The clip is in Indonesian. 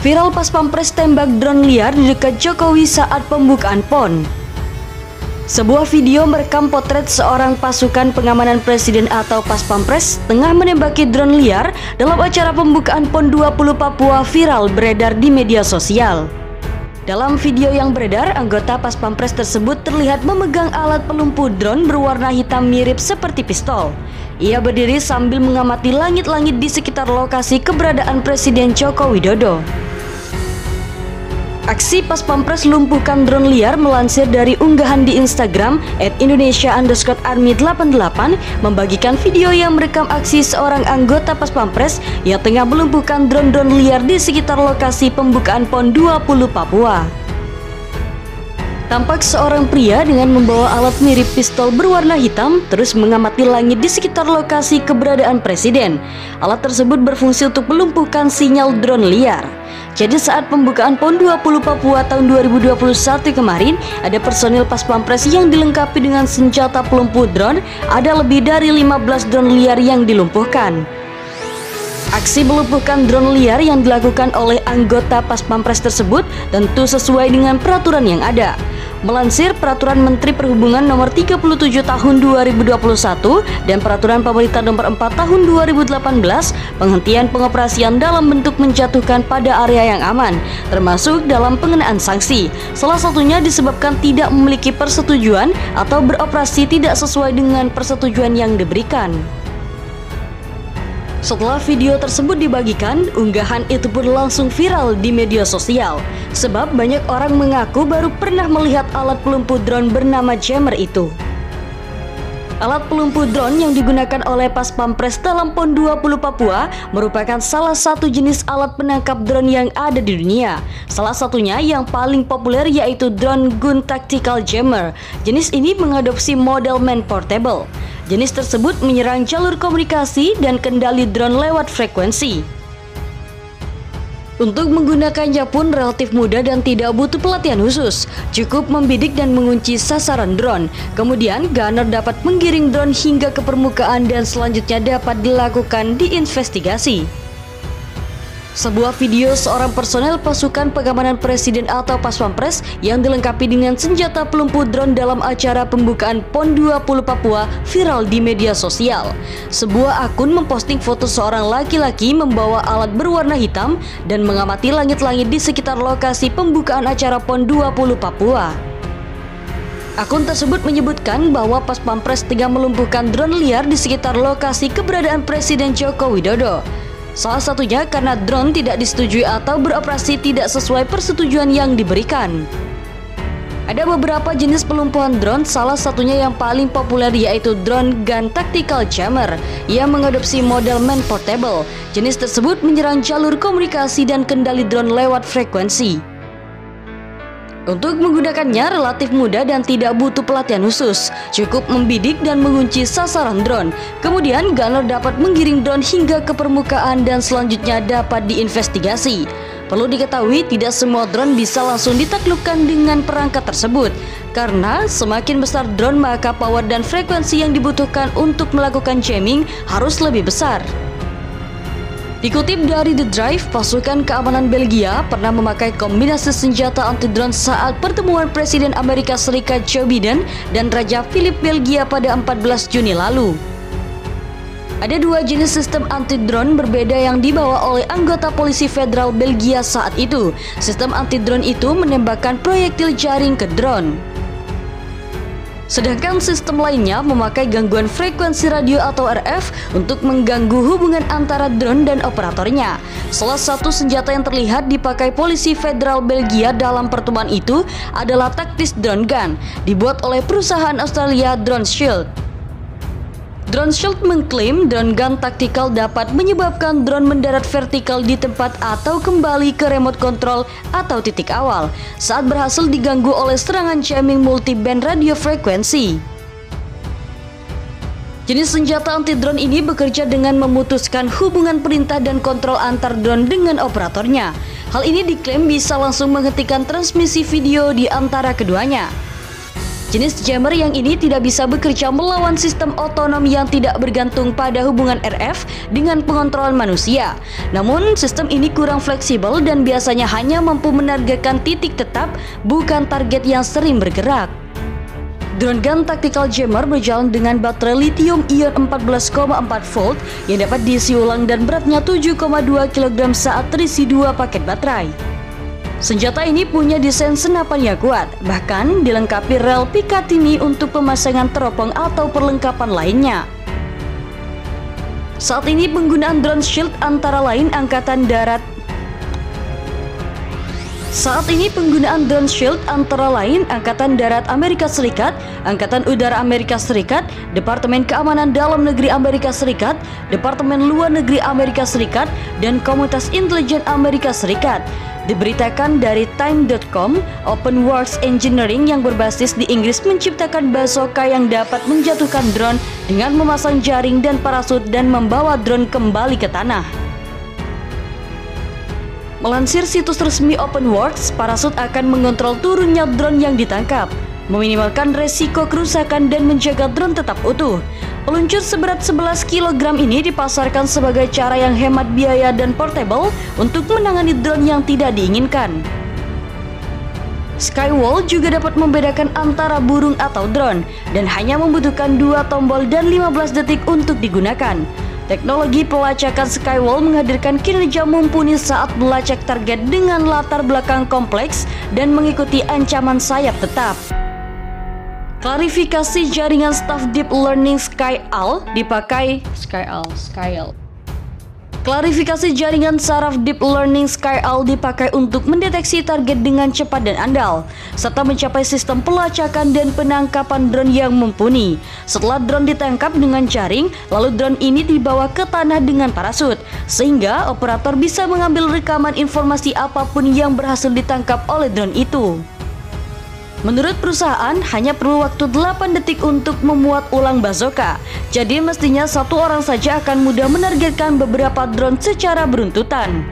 Viral pas Pampres tembak drone liar di dekat Jokowi saat pembukaan PON. Sebuah video merekam potret seorang pasukan pengamanan presiden atau pas Pampres tengah menembaki drone liar dalam acara pembukaan PON 20 Papua viral beredar di media sosial. Dalam video yang beredar, anggota pas Pampres tersebut terlihat memegang alat pelumpuh drone berwarna hitam mirip seperti pistol. Ia berdiri sambil mengamati langit-langit di sekitar lokasi keberadaan Presiden Joko Widodo. Aksi pas Pampres lumpuhkan drone liar melansir dari unggahan di Instagram @Indonesia_Army88 membagikan video yang merekam aksi seorang anggota pas Pampres yang tengah melumpuhkan drone-drone liar di sekitar lokasi pembukaan PON 20 Papua. Tampak seorang pria dengan membawa alat mirip pistol berwarna hitam terus mengamati langit di sekitar lokasi keberadaan presiden. Alat tersebut berfungsi untuk melumpuhkan sinyal drone liar. Jadi saat pembukaan PON 20 Papua tahun 2021 kemarin, ada personil pas Pampres yang dilengkapi dengan senjata pelumpuh drone. Ada lebih dari 15 drone liar yang dilumpuhkan. Aksi melumpuhkan drone liar yang dilakukan oleh anggota pas Pampres tersebut tentu sesuai dengan peraturan yang ada. Melansir Peraturan Menteri Perhubungan Nomor 37 Tahun 2021 dan Peraturan Pemerintah Nomor 4 Tahun 2018, penghentian pengoperasian dalam bentuk menjatuhkan pada area yang aman, termasuk dalam pengenaan sanksi. Salah satunya disebabkan tidak memiliki persetujuan atau beroperasi tidak sesuai dengan persetujuan yang diberikan. Setelah video tersebut dibagikan, unggahan itu pun langsung viral di media sosial. Sebab banyak orang mengaku baru pernah melihat alat pelumpuh drone bernama jammer itu. Alat pelumpuh drone yang digunakan oleh pas Pampres dalam PON 20 Papua merupakan salah satu jenis alat penangkap drone yang ada di dunia. Salah satunya yang paling populer yaitu drone Gun Tactical Jammer. Jenis ini mengadopsi model man portable. Jenis tersebut menyerang jalur komunikasi dan kendali drone lewat frekuensi. Untuk menggunakannya pun relatif mudah dan tidak butuh pelatihan khusus. Cukup membidik dan mengunci sasaran drone. Kemudian gunner dapat menggiring drone hingga ke permukaan dan selanjutnya dapat dilakukan diinvestigasi. Sebuah video seorang personel pasukan pengamanan presiden atau pas Pampres yang dilengkapi dengan senjata pelumpuh drone dalam acara pembukaan PON 20 Papua viral di media sosial. Sebuah akun memposting foto seorang laki-laki membawa alat berwarna hitam dan mengamati langit-langit di sekitar lokasi pembukaan acara PON 20 Papua. Akun tersebut menyebutkan bahwa pas Pampres tengah melumpuhkan drone liar di sekitar lokasi keberadaan Presiden Joko Widodo. Salah satunya karena drone tidak disetujui atau beroperasi tidak sesuai persetujuan yang diberikan. Ada beberapa jenis pelumpuhan drone, salah satunya yang paling populer yaitu drone Gun Tactical Jammer yang mengadopsi model man portable. Jenis tersebut menyerang jalur komunikasi dan kendali drone lewat frekuensi. Untuk menggunakannya relatif mudah dan tidak butuh pelatihan khusus. Cukup membidik dan mengunci sasaran drone. Kemudian gunner dapat menggiring drone hingga ke permukaan dan selanjutnya dapat diinvestigasi. Perlu diketahui tidak semua drone bisa langsung ditaklukkan dengan perangkat tersebut. Karena semakin besar drone maka power dan frekuensi yang dibutuhkan untuk melakukan jamming harus lebih besar. Dikutip dari The Drive, pasukan keamanan Belgia pernah memakai kombinasi senjata anti-drone saat pertemuan Presiden Amerika Serikat Joe Biden dan Raja Philip Belgia pada 14 Juni lalu. Ada dua jenis sistem anti-drone berbeda yang dibawa oleh anggota polisi federal Belgia saat itu. Sistem anti-drone itu menembakkan proyektil jaring ke drone. Sedangkan sistem lainnya memakai gangguan frekuensi radio atau RF untuk mengganggu hubungan antara drone dan operatornya. Salah satu senjata yang terlihat dipakai polisi federal Belgia dalam pertemuan itu adalah Tactis Drone Gun, dibuat oleh perusahaan Australia Drone Shield. Drone Shield mengklaim drone gun tactical dapat menyebabkan drone mendarat vertikal di tempat atau kembali ke remote control atau titik awal saat berhasil diganggu oleh serangan jamming multiband radio frekuensi. Jenis senjata anti-drone ini bekerja dengan memutuskan hubungan perintah dan kontrol antar drone dengan operatornya. Hal ini diklaim bisa langsung menghentikan transmisi video di antara keduanya. Jenis jammer yang ini tidak bisa bekerja melawan sistem otonom yang tidak bergantung pada hubungan RF dengan pengontrolan manusia. Namun, sistem ini kurang fleksibel dan biasanya hanya mampu menargetkan titik tetap, bukan target yang sering bergerak. Drone Gun Tactical Jammer berjalan dengan baterai lithium-ion 14,4 volt yang dapat diisi ulang dan beratnya 7,2 kg saat terisi 2 paket baterai. Senjata ini punya desain senapan yang kuat, bahkan dilengkapi rel Picatinny untuk pemasangan teropong atau perlengkapan lainnya. Saat ini penggunaan drone shield antara lain Angkatan Darat Amerika Serikat, Angkatan Udara Amerika Serikat, Departemen Keamanan Dalam Negeri Amerika Serikat, Departemen Luar Negeri Amerika Serikat, dan Komunitas Intelijen Amerika Serikat. Diberitakan dari Time.com, Open Works Engineering yang berbasis di Inggris menciptakan bazooka yang dapat menjatuhkan drone dengan memasang jaring dan parasut dan membawa drone kembali ke tanah. Melansir situs resmi OpenWorks, parasut akan mengontrol turunnya drone yang ditangkap, meminimalkan resiko kerusakan dan menjaga drone tetap utuh. Peluncur seberat 11 kg ini dipasarkan sebagai cara yang hemat biaya dan portable untuk menangani drone yang tidak diinginkan. Skywall juga dapat membedakan antara burung atau drone dan hanya membutuhkan 2 tombol dan 15 detik untuk digunakan. Teknologi pelacakan Skywall menghadirkan kinerja mumpuni saat melacak target dengan latar belakang kompleks dan mengikuti ancaman sayap tetap. Klarifikasi jaringan Staff Deep Learning SkyAL dipakai Klarifikasi jaringan saraf Deep Learning SkyAL dipakai untuk mendeteksi target dengan cepat dan andal, serta mencapai sistem pelacakan dan penangkapan drone yang mumpuni. Setelah drone ditangkap dengan jaring, lalu drone ini dibawa ke tanah dengan parasut, sehingga operator bisa mengambil rekaman informasi apapun yang berhasil ditangkap oleh drone itu. Menurut perusahaan, hanya perlu waktu 8 detik untuk memuat ulang bazooka. Jadi mestinya satu orang saja akan mudah menargetkan beberapa drone secara beruntutan.